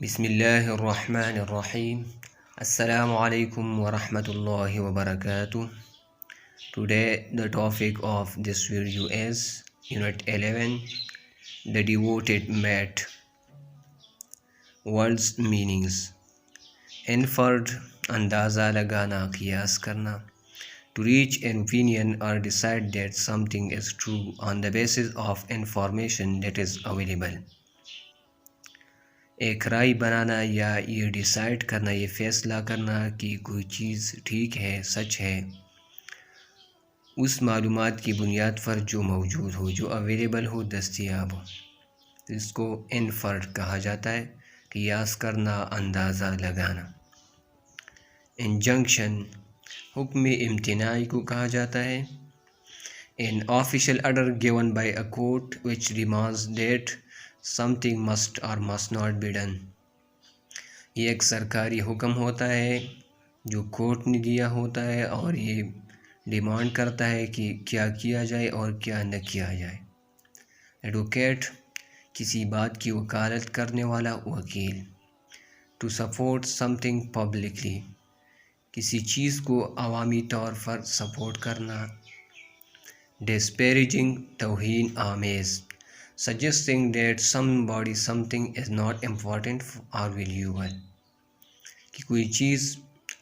Bismillahirrahmanirrahim. Assalamu alaikum wa rahmatullahi wa barakatuh. Today the topic of this video is Unit 11, The Devoted Mate. Words meanings. Inferred, अंदाज़ा लगाना, कियास करना. To reach an opinion or decide that something is true on the basis of information that is available. एक राय बनाना या ये decide करना, ये फ़ैसला करना कि कोई चीज़ ठीक है, सच है, उस मालूमात की बुनियाद पर जो मौजूद हो, जो अवेलेबल हो, दस्तयाब हो, तो इसको इनफर्ड कहा जाता है, कियास करना, अंदाज़ा लगाना. इंजंक्शन, हुक्म इम्तिनाई को कहा जाता है. An official order given by a court which demands that something must और मस्ट नॉट बी डन. ये एक सरकारी हुक्म होता है जो कोर्ट ने दिया होता है और ये डिमांड करता है कि क्या किया जाए और क्या न किया जाए. एडवोकेट, किसी बात की वकालत करने वाला वकील. टू सपोर्ट समथिंग पब्लिकली, किसी चीज़ को अवामी तौर पर सपोर्ट करना. Disparaging, तौहीन आमेज़. Suggesting that somebody something is not important or valuable, कि कोई चीज़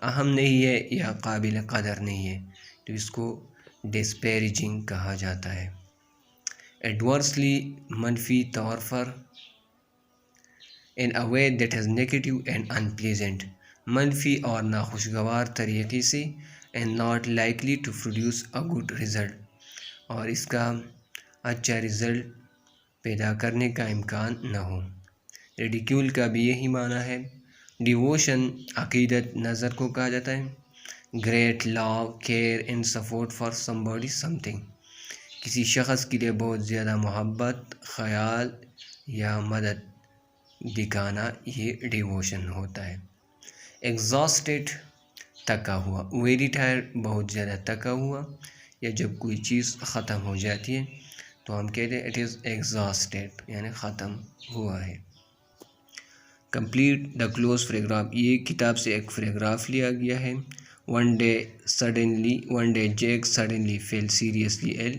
अहम नहीं है या काबिल कदर नहीं है, तो इसको डिस्पैरेजिंग कहा जाता है. एडवर्सली, मनफी तौर पर. In a way that is negative and unpleasant, मनफी और नाखुशगवार तरीके से. And not likely to produce a good result, और इसका अच्छा रिज़ल्ट पैदा करने का इम्कान न हो. रिडिक्यूल का भी यही माना है. डिवोशन, अकीदत, नज़र को कहा जाता है. Great love, care and support for somebody something, किसी शख्स के लिए बहुत ज़्यादा मोहब्बत, ख़याल या मदद दिखाना, ये डिवोशन होता है. एग्जॉस्टेड, थका हुआ. वेरी टायर्ड, बहुत ज़्यादा थका हुआ, या जब कोई चीज़ ख़त्म हो जाती है तो हम कहते हैं इट इज़ एग्जॉस्टेड, यानी ख़त्म हुआ है. कंप्लीट द क्लोज पैराग्राफ, ये किताब से एक पैराग्राफ लिया गया है. One day Jack suddenly fell seriously ill,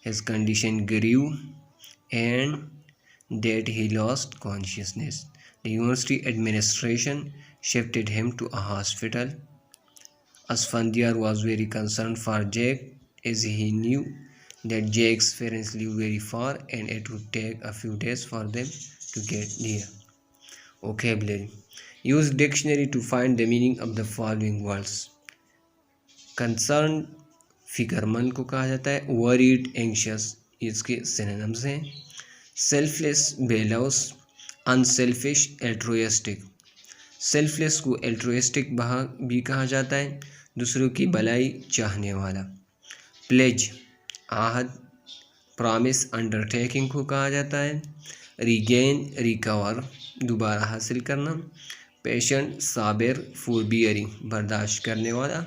his condition grave and that he lost consciousness. The university administration shifted him to a hospital. Asfandiar was very concerned for Jack as he knew that Jack's parents live very far and it would take a few days for them to get there. Vocabulary. Use dictionary to find the meaning of the following words. Concerned, फिक्रमंद को कहा जाता है. Worried, anxious, इसके synonyms हैं. Selfless, बेलौस. Unselfish, altruistic. Selfless को altruistic भी कहा जाता है, दूसरों की भलाई चाहने वाला. प्लेज, आहद. प्रॉमिस, अंडरटेकिंग को कहा जाता है. रीगेन, रिकवर, दोबारा हासिल करना. पेशेंट, साबिर. फॉरबियरिंग, बर्दाश्त करने वाला.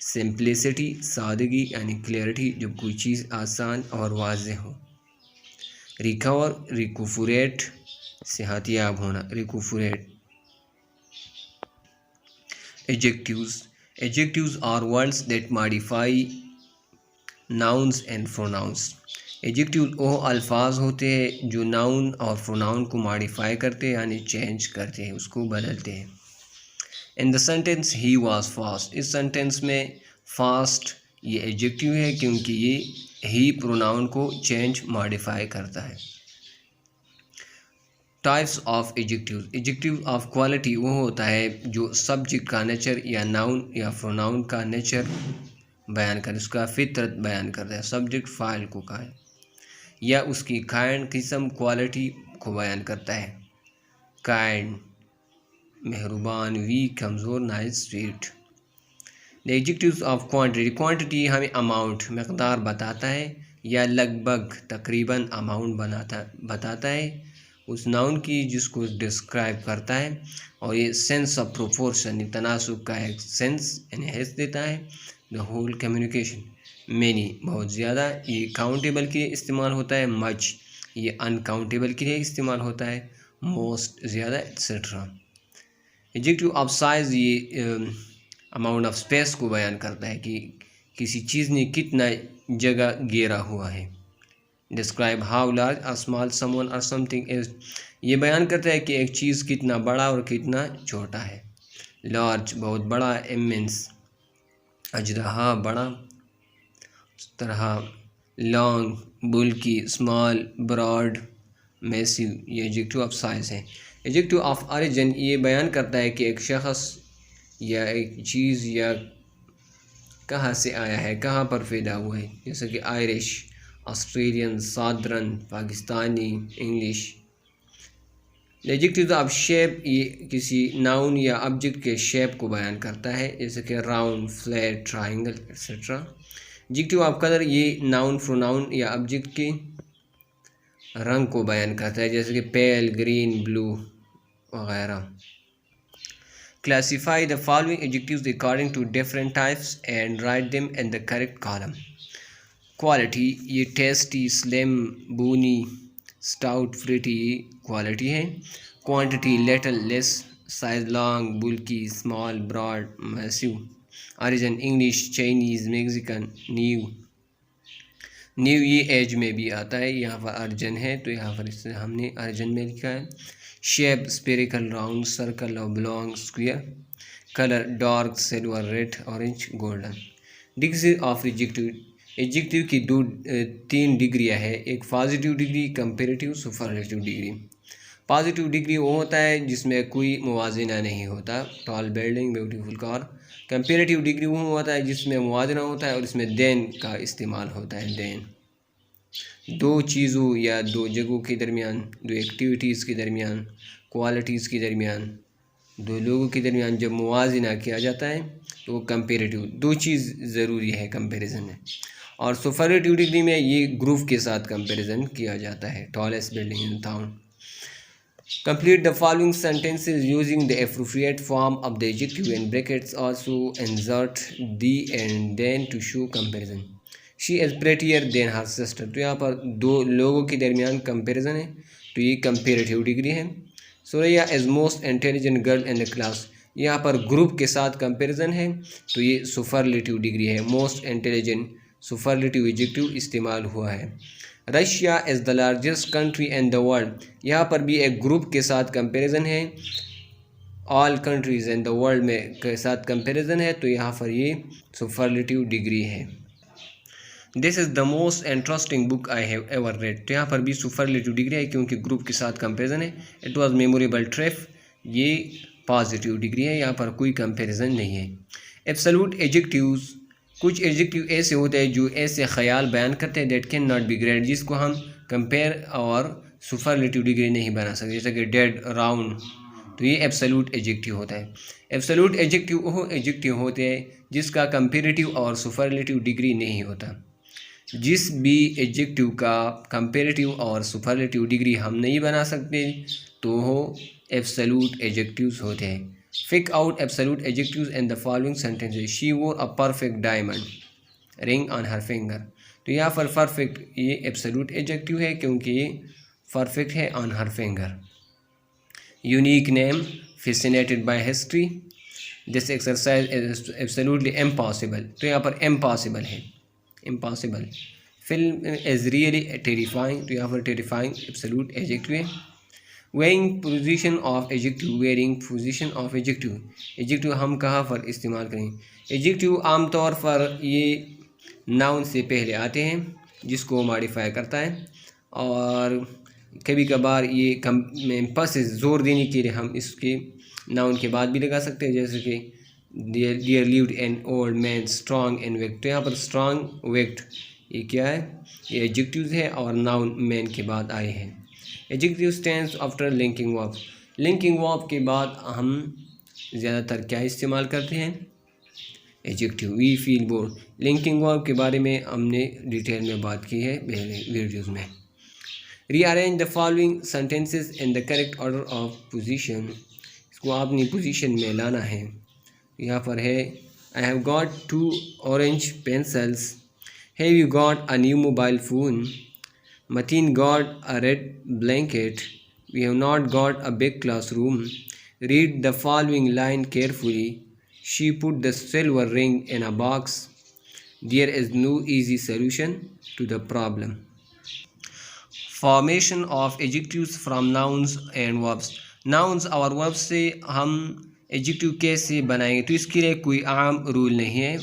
सिंप्लिसिटी, सादगी यानी क्लियरिटी, जब कोई चीज़ आसान और वाज़ेह हो. रिकवर, रिकुफरेट, सेहतियाब होना. रिकुफरेट. Adjectives are words that modify nouns and pronouns. Adjectives वो अल्फाज होते हैं जो नाउन और प्रोनाउन को मॉडिफाई करते हैं, यानी चेंज करते हैं, उसको बदलते हैं. In the sentence he was fast, इस सेंटेंस में फास्ट ये एडजेक्टिव है क्योंकि ये ही प्रोनाउन को चेंज मॉडिफाई करता है. Types of adjective of quality वो होता है जो सब्जेक्ट का नेचर या नाउन या प्रोनाउन का नेचर बयान कर, उसका फितरत बयान करता है. सब्जेक्ट फाइल को कहा है, या उसकी काइंड, किस्म, क्वालिटी को बयान करता है. काइंड, मेहरबान. वीक, कमज़ोर. Nice, sweet. The adjectives of quantity हमें अमाउंट, मकदार बताता है, या लगभग, तकरीबन अमाउंट बताता है उस नाउन की जिसको डिस्क्राइब करता है. और ये सेंस ऑफ प्रोपोर्शन, तनासुब का एक सेंस यानी हैस देता है. द होल कम्युनिकेशन, मैनी, बहुत ज़्यादा. ये काउंटेबल के लिए इस्तेमाल होता है. मच, ये अनकाउंटेबल के लिए इस्तेमाल होता है. मोस्ट, ज़्यादा, एक्सेट्रा। एडजेक्टिव ऑफ साइज़ ये अमाउंट ऑफ स्पेस को बयान करता है कि किसी चीज़ ने कितना जगह घेरा हुआ है। डिस्क्राइब हाउ लार्ज और स्मॉल समवन और समथिंग इज़, ये बयान करता है कि एक चीज़ कितना बड़ा और कितना छोटा है। लार्ज बहुत बड़ा, इमेंस अजरहा बड़ा, तरह long bulky, small broad, massive, ये एडजेक्टिव ऑफ साइज है। एडजेक्टिव ऑफ ऑरिजिन ये बयान करता है कि एक शख्स या एक चीज़ या कहाँ से आया है, कहाँ पर पैदा हुआ है, जैसे कि Irish, Australian, southern, Pakistani, English. Adjective of shape ये किसी नाउन या ऑब्जेक्ट के शेप को बयान करता है, जैसे कि round, flat, triangle, etcetera. Adjective of colour ये नाउन, प्रोनाउन या ऑब्जेक्ट के रंग को बयान करता है, जैसे कि पेल, ग्रीन, ब्लू वगैरह। Classify the following adjectives according to different types and write them in the correct column. Quality ये tasty, slim, bony, stout, fruity quality है। Quantity little, less, size long, bulky, small, broad, massive. Origin English, Chinese, Mexican, new. New ये age में भी आता है, यहाँ पर अर्जन है तो यहाँ पर इससे हमने अर्जन में लिखा है। Shape spherical, round, circle, oblong, square. Colour dark, silver, red, orange, golden. Degree of adjective, adjective की तीन डिग्रियाँ है, एक positive degree, comparative, superlative degree. Positive degree वो होता है जिसमें कोई मुवाजना नहीं होता, tall building, beautiful car. Comparative degree वो होता है जिसमें मुवाजना होता है और इसमें देन का इस्तेमाल होता है। देन दो चीज़ों या दो जगहों के दरमियान, दो एक्टिविटीज़ के दरमियान, क्वालिटीज़ के दरमियान, दो लोगों के दरमियान जब मुवाजना किया जाता है तो वो कंपेरेटिव, दो चीज़ ज़रूरी है कंपैरिजन में। और सुपरलेटिव डिग्री में ये ग्रुप के साथ कंपैरिजन किया जाता है, tallest building in town. Complete the following sentences using the appropriate form of the adjective in brackets. Also insert the and then to show comparison. She is prettier than her sister. तो यहाँ पर दो लोगों के दरमियान comparison है तो ये कंपेरेटिव डिग्री है। Suraiya is most intelligent girl in the class, यहाँ पर ग्रुप के साथ कंपैरिजन है तो ये सुपरलेटिव डिग्री है। मोस्ट इंटेलिजेंट सुपरलेटिव एडजेक्टिव इस्तेमाल हुआ है। Russia is the largest country in the world, यहाँ पर भी एक ग्रुप के साथ कंपैरिजन है। All countries in the world में के साथ कंपैरिजन है तो यहाँ पर ये सुपरलेटिव डिग्री है। This is the most interesting book I have ever read, तो यहाँ पर भी सुपरलेटिव डिग्री है क्योंकि ग्रुप के साथ कंपैरिजन है। इट वाज मेमोरेबल ट्रिप, ये पॉजिटिव डिग्री है, यहाँ पर कोई कंपैरिजन नहीं है। एब्सोल्यूट एडजेक्टिव्स, कुछ एडजेक्टिव ऐसे होते हैं जो ऐसे ख्याल बयान करते हैं that can not be grade, जिसको हम कंपेयर और सुपरलेटिव डिग्री नहीं बना सकते, जैसे कि डेड, राउंड, तो ये एब्सोल्यूट एडजेक्टिव होता है। एब्सोल्यूट एडजेक्टिव वो एडजेक्टिव होते हैं जिसका कंपेरेटिव और सुपरलेटिव डिग्री नहीं होता। जिस भी एडजेक्टिव का कंपेरेटिव और सुपरलेटिव डिग्री हम नहीं बना सकते तो वो एब्सोल्यूट एडजेक्टिव्स होते हैं। Pick out absolute adjectives in the following sentences. She wore a perfect diamond ring on her finger. तो यहाँ पर perfect ये absolute adjective है क्योंकि ये perfect है on her finger. Unique name, fascinated by history. This exercise is absolutely impossible. तो यहाँ पर impossible है, impossible. Film is really terrifying. तो यहाँ पर terrifying absolute adjective है। Weighing position of adjective, wearing position of adjective, adjective हम कहाँ पर इस्तेमाल करें। एडजेक्टिव आमतौर पर ये नाउन से पहले आते हैं जिसको मॉडिफाई करता है, और कभी कभार ये एम्फेसिस जोर देने के लिए हम इसके नाउन के बाद भी लगा सकते हैं, जैसे कि there lived an old man strong and wicked. तो यहाँ पर स्ट्रॉन्ग, वेक्ट ये क्या है, ये एडजेक्टिव्स है और नाउन मैन के बाद आए हैं। Adjective stands after linking verb, linking verb के बाद हम ज़्यादातर क्या इस्तेमाल करते हैं, adjective. We feel bored, linking verb के बारे में हमने डिटेल में बात की है पहले वीडियोज़ में। Rearrange the following sentences in the correct order of position, इसको आपने पोजीशन में लाना है। यहाँ पर है I have got 2 orange pencils, have you got a new mobile phone, Mateen got a red blanket, We have not got a big classroom. Read the following line carefully. She put the silver ring in a box. There is no easy solution to the problem. Formation of adjectives from nouns and verbs. Nouns और verbs से हम adjective कैसे बनाएंगे, तो इसके लिए कोई आम रूल नहीं है.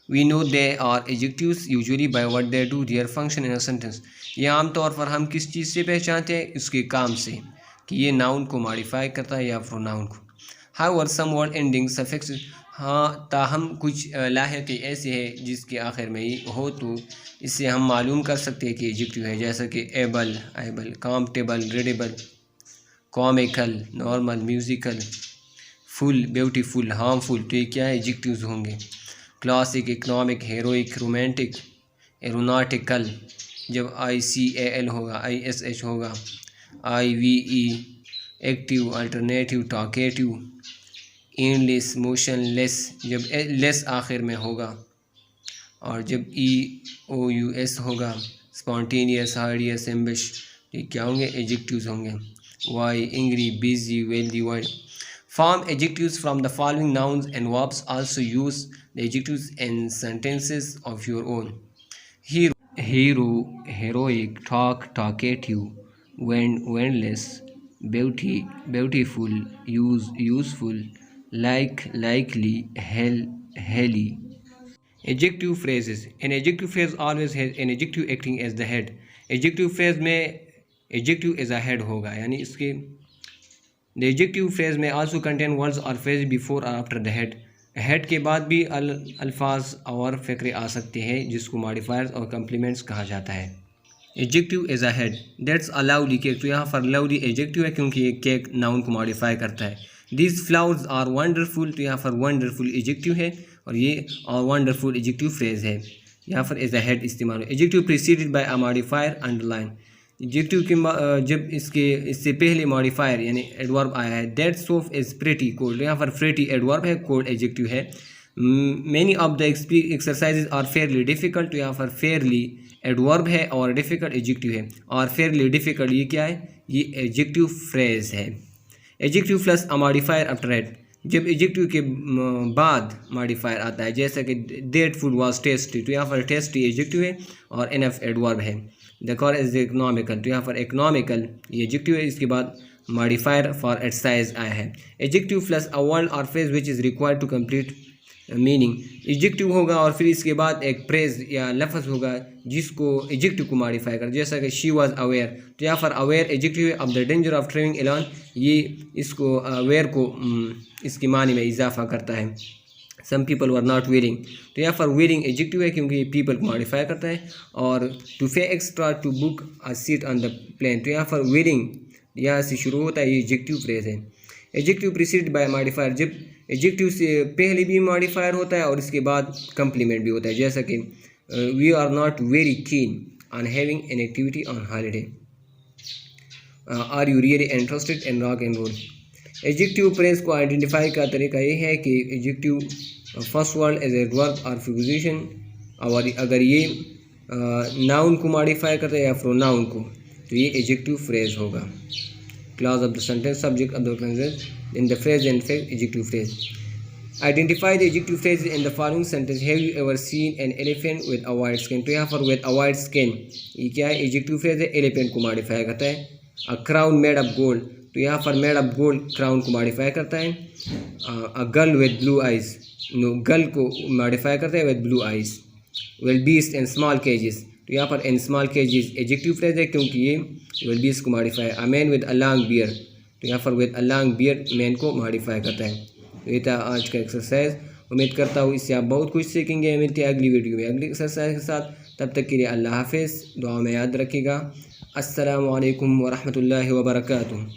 We know they are adjectives usually by what they do, their function in a sentence. ये आम तौर पर हम किस चीज़ से पहचानते हैं, उसके काम से, कि ये नाउन को मॉडिफाई करता है या प्रोनाउन को. However, some word ending suffixes, हाँ ताहम कुछ लाहक़ें ऐसे है जिसके आखिर में ये हो, तो इससे हम मालूम कर सकते हैं कि एडजेक्टिव है. जैसा कि able, able, comfortable, readable, comical, normal, musical, full, beautiful, harmful, तो ये क्या है, एडजेक्टिव्स होंगे. Classic, economic, heroic, romantic, aeronautical, जब ICAL होगा, ISH होगा, IVE, active, alternative, talkative, endless, motionless, जब लेस आखिर में होगा, और जब EOUS होगा, स्पॉन्टेनियस, हार्डियस, एम्बिश, ये क्या होंगे, एडजेक्टिव्स होंगे. Why, angry, busy, wealthy, wide. Form adjectives from the following nouns and verbs. Also use the adjectives in sentences of your own. Hero, hero, heroic, talk, talkative, wend, wendless, beauty, beautiful, use, useful, like, likely, hell, helly. Adjective phrases. An adjective phrase always has an adjective acting as the head. Adjective phrase में adjective as a head होगा, यानी इसके The adjective phrase may also contain words or phrases before or after the head. Head के बाद भी अल्फाज और फ़िक्रे आ सकते हैं जिसको मॉडिफायर्स और कम्प्लीमेंट्स कहा जाता है. Adjective as a head. That's a lovely cake, तो यहाँ पर लवली एडजेक्टिव है क्योंकि ये केक नाउन को मॉडिफाई करता है. दिस फ्लावर्स आर वंडरफुल, तो यहाँ पर वंडरफुल एडजेक्टिव है और ये और वंडरफुल एडजेक्टिव फ्रेज है, यहाँ पर एज अ हेड इस्तेमाल. Adjective preceded by a modifier underline. Adjective के जब इससे पहले मॉडिफायर यानी एडवर्ब आया है. That soup is pretty cold, यहाँ पर प्रेटी एडवर्ब है, कोल्ड एडजेक्टिव है. Many of the exercises are fairly difficult, तो यहाँ पर फेयरली एडवर्ब है और डिफ़िकल्ट एडजेक्टिव है. और फेयरली डिफ़िकल्ट ये क्या है, ये एडजेक्टिव फ्रेज है. Adjective plus a modifier after it. जब एडजेक्टिव के बाद मॉडिफायर आता है, जैसा कि दैट फूड वाज टेस्टी, तो यहाँ पर टेस्टी एडजेक्टिव है और इनफ एडवर्ब है. द कार इज़ इकनॉमिकल, तो यहाँ पर इकनॉमिकल ये एडजेक्टिव है, इसके बाद मॉडिफायर फॉर एट साइज आया है. एडजेक्टिव प्लस अ वर्ड और phrase which is required to complete meaning. Adjective होगा और फिर इसके बाद एक फ्रेज या लफ्ज़ होगा जिसको एडजेक्टिव को मॉडिफाई कर, जैसा कि शी वाज अवेयर, तो यहाँ पर अवेयर एडजेक्टिव है. Of the danger of travelling alone, ये इसको अवेयर को इसकी मानी में इजाफा करता है. Some people were not wearing, तो यहाँ पर वेयरिंग एडजेक्टिव है क्योंकि ये पीपल को मॉडिफाई करता है. और to pay extra to book a seat on the plane, तो यहाँ पर वेयरिंग यहाँ से शुरू होता है, ये एडजेक्टिव फ्रेज है. एडजेक्टिव प्रीसीडेड बाय मॉडिफायर, जब एडजेक्टिव से पहले भी मॉडिफायर होता है और इसके बाद कंप्लीमेंट भी होता है, जैसा कि we are not very keen on having an activity on holiday. Are you really interested in rock and roll. Adjective phrase को आइडेंटिफाई का तरीका ये है कि adjective first word as adverb और प्रीपोजिशन, और अगर ये नाउन को मॉडिफाई करता है या प्रोनाउन को, तो ये एडजेक्टिव फ्रेज होगा. Clause of the sentence, subject of the sentence, in the phrase and phrase, adjective phrase. Identify the adjective phrase in the following sentence. Have you ever seen an elephant with a white skin, तो यहाँ पर with a white skin ये क्या है, adjective phrase है, elephant को modify करता है. A crown made of gold, तो यहाँ पर मेड ऑफ गोल्ड क्राउन को मॉडिफाई करता है. A girl with blue eyes, नो गर्ल को मॉडिफाई करता है with blue eyes. Wild beast in small cages, तो यहाँ पर in small cages adjective phrase है क्योंकि ये विल बीस्ट को modify. A man with a long beard, तो यहाँ पर with a long beard man को मॉडिफाई करता है. तो ये था आज का एक्सरसाइज. उम्मीद करता हूँ इससे आप बहुत कुछ सीखेंगे. मिलते हैं अगली वीडियो में अगली एक्सरसाइज के साथ. तब तक के लिए अल्लाह हाफिज़. दुआ में याद रखिएगा. अस्सलामु अलैकुम व रहमतुल्लाहि व बरकातुहू.